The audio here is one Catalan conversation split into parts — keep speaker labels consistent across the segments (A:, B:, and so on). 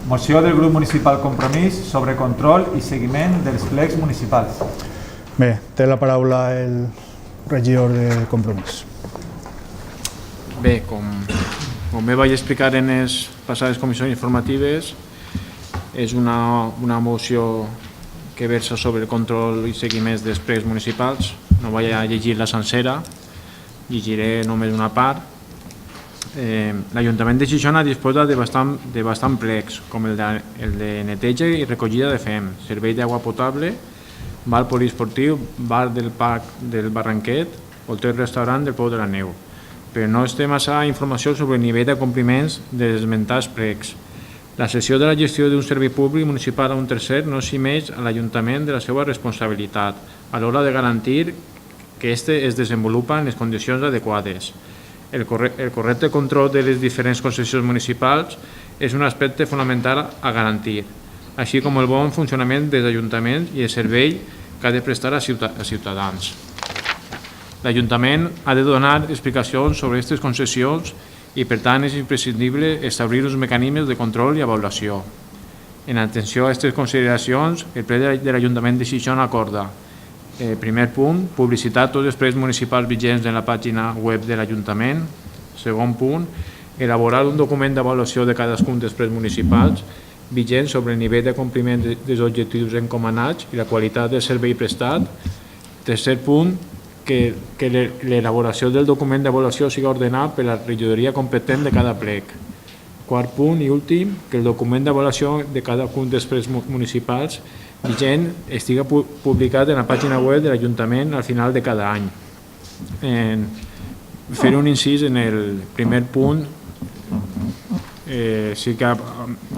A: Moció del grup municipal Compromís sobre control i seguiment dels plecs municipals.
B: Bé, té la paraula el regidor de Compromís.
C: Bé, com bé vaig explicar en les passades comissions informatives, és una moció que versa sobre el control i seguiment dels plecs municipals. No vaig a llegir la sencera, llegiré només una part. L'Ajuntament de Xixona disposa de bastant plecs, com el de neteja i recollida de fem, servei d'aigua potable, bar poliesportiu, bar del Parc del Barranquet, hotel restaurant del Pou de la Neu. Però no es té massa informació sobre el nivell de compliments dels esmentats plecs. La cessió de la gestió d'un servei públic municipal a un tercer no s'imeix a l'Ajuntament de la seva responsabilitat a l'hora de garantir que este es desenvolupa en les condicions adequades. El correcte control de les diferents concessions municipals és un aspecte fonamental a garantir, així com el bon funcionament dels ajuntaments i el servei que ha de prestar a ciutadans. L'Ajuntament ha de donar explicacions sobre aquestes concessions i, per tant, és imprescindible establir uns mecanismes de control i avaluació. En atenció a aquestes consideracions, el ple de l'Ajuntament de Xixona acorda: primer punt, publicitar tots els plecs municipals vigents en la pàgina web de l'Ajuntament. Segon punt, elaborar un document d'avaluació de cadascun dels plecs municipals vigents sobre el nivell de compliment dels objectius encomanats i la qualitat del servei prestat. Tercer punt, que l'elaboració del document d'avaluació sigui ordenat per la regidoria competent de cada plec. Quart punt i últim, que el document d'avaluació de cadascun dels plecs municipals vigent estiga publicat en la pàgina web de l'Ajuntament al final de cada any. Fer un incís en el primer punt, sí que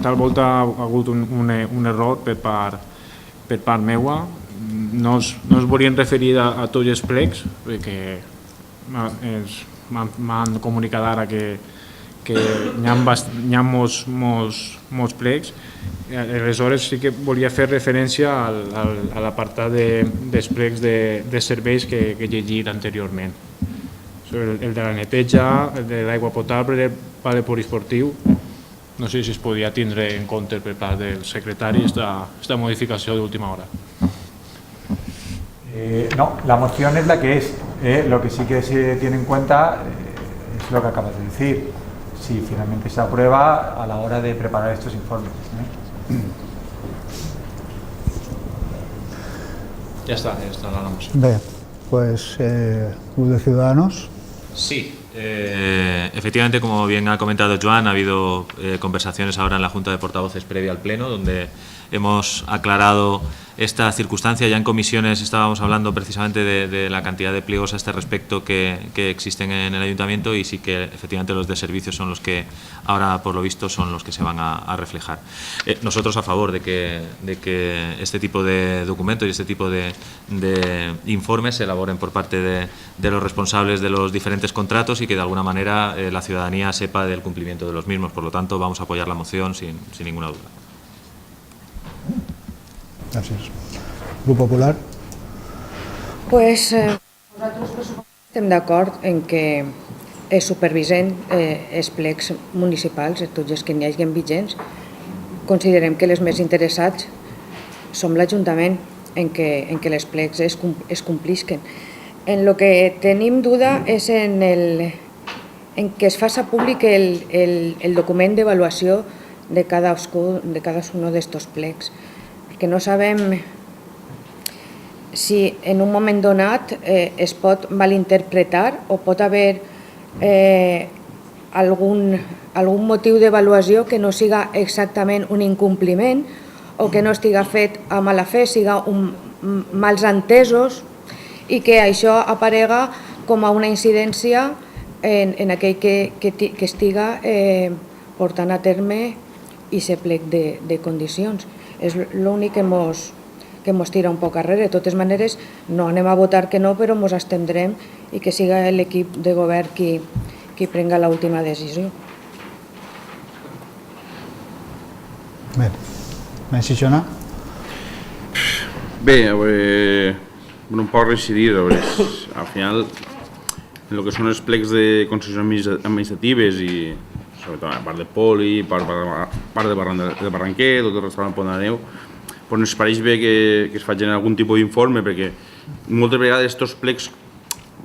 C: tal volta ha hagut un error per part meua. No es volien referir a tots els plecs, perquè m'han comunicat ara que hi ha molts plecs. Aleshores sí que volia fer referència a l'apartat dels plecs de serveis que he llegit anteriorment. El de la neteja, el de l'aigua potable, el pal poliesportiu. No sé si es podia tindre en compte per part del secretari esta modificació d'última hora.
A: No, la moción es la que es. Lo que sí que se tiene en cuenta es lo que acabas de decir. Si finalmente se aprueba a la hora de preparar estos informes.
C: Ya está la moción.
B: Bé, pues Grupo de Ciudadanos.
D: Sí, efectivamente, como bien ha comentado Joan, ha habido conversaciones ahora en la Junta de Portavoces previa al Pleno, donde hemos aclarado esta circunstancia. Ya en comisiones estábamos hablando precisamente de la cantidad de pliegos a este respecto que existen en el Ayuntamiento, y sí que efectivamente los de servicios son los que ahora, por lo visto, son los que se van a reflejar. Nosotros a favor de que este tipo de documentos y este tipo de informes se elaboren por parte de los responsables de los diferentes contratos y que de alguna manera la ciudadanía sepa del cumplimiento de los mismos. Por lo tanto, vamos a apoyar la moción sin ninguna duda.
B: Gràcies. Grup Popular.
E: Nosaltres estem d'acord en que es supervisen els plecs municipals, tots els que n'hi hagi vigents. Considerem que els més interessats som l'Ajuntament en que les plecs es complisquen. En el que tenim duda és en que es faci públic el document d'avaluació de cadascun d'aquests plecs, perquè no sabem si en un moment donat es pot malinterpretar o pot haver algun motiu d'avaluació que no siga exactament un incompliment o que no estiga fet a mala fe, siga mals entesos, i que això aparega com a una incidència en aquell que estiga portant a terme aquest plec de condicions. És l'únic que mos tira un poc arrere. De totes maneres, no anem a votar que no, però mos abstindrem i que siga l'equip de govern qui prenga l'última decisió.
B: Bé, més Xixona?
F: Bé, un poc reincidir, al final, en el que són els plecs de concessions administratives i sobretot a part de Poli, part de Barranquet, tot el restaurant Pont de la Neu, doncs ens pareix bé que es faci algun tipus d'informe, perquè moltes vegades aquests plecs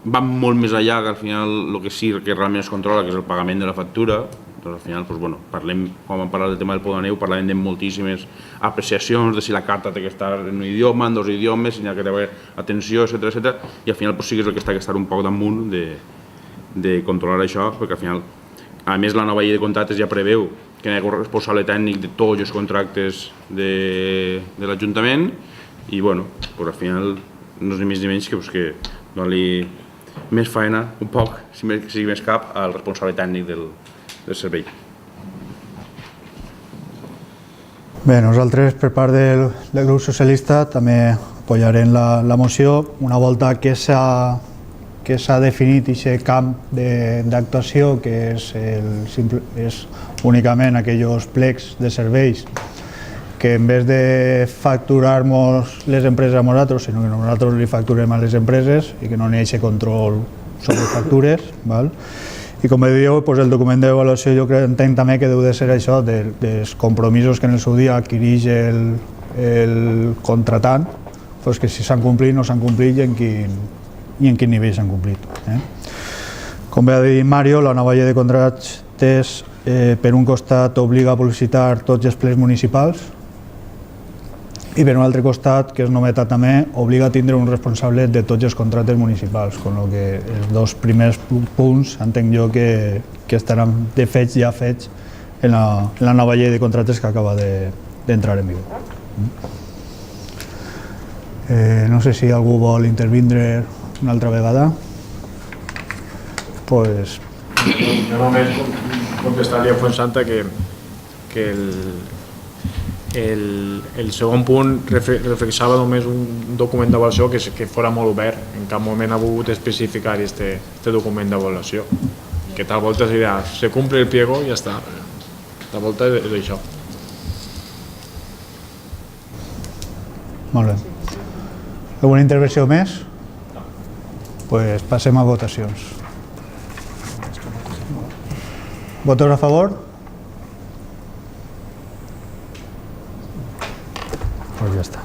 F: van molt més allà que al final el que sí que realment es controla, que és el pagament de la factura. Doncs al final, parlem, quan vam parlar del tema del Pont de la Neu, parlàvem de moltíssimes apreciacions, de si la carta té que estar en un idioma, en 2 idiomes, si hi ha que haver atenció, etc. I al final sí que és el que està que estar un poc damunt de controlar això, perquè al final, a més, la nova llei de contractes ja preveu que hi ha un responsable tècnic de tots els contractes de l'Ajuntament i, al final, no és ni més ni menys que doni més feina, un poc, si més cap, al responsable tècnic del servei.
B: Bé, nosaltres per part del grup socialista també apoyarem la moció. Una volta que s'ha definit aquest camp d'actuació, que és únicament aquells plecs de serveis que en vez de facturar-nos les empreses a nosaltres, sinó que nosaltres li facturem a les empreses i que no n'hi hagi control sobre factures. I com dieu, el document d'avaluació jo entenc també que deu de ser això, dels compromisos que en el seu dia adquireix el contratant, que si s'han complit, no s'han complit i en quin nivell s'han complit. Com bé ha dit Mario, la nova llei de contractes per un costat obliga a publicitar tots els plecs municipals i per un altre costat, que és novetat també, obliga a tindre un responsable de tots els contractes municipals, amb la que els 2 primers punts entenc jo que estaran ja fets en la nova llei de contractes que acaba d'entrar en vigor. No sé si algú vol intervindre una altra vegada. Pues...
C: Jo només contestaria a Fontsanta que el segon punt reflexava només un document d'avaluació que fora molt obert. En cap moment ha volgut especificar este document d'avaluació. Que tal volta seria, se cumple el pliego i ja està. Tal volta és això.
B: Molt bé. Alguna intervenció més? Pues passem a votacions. ¿Votos a favor? Pues ya está.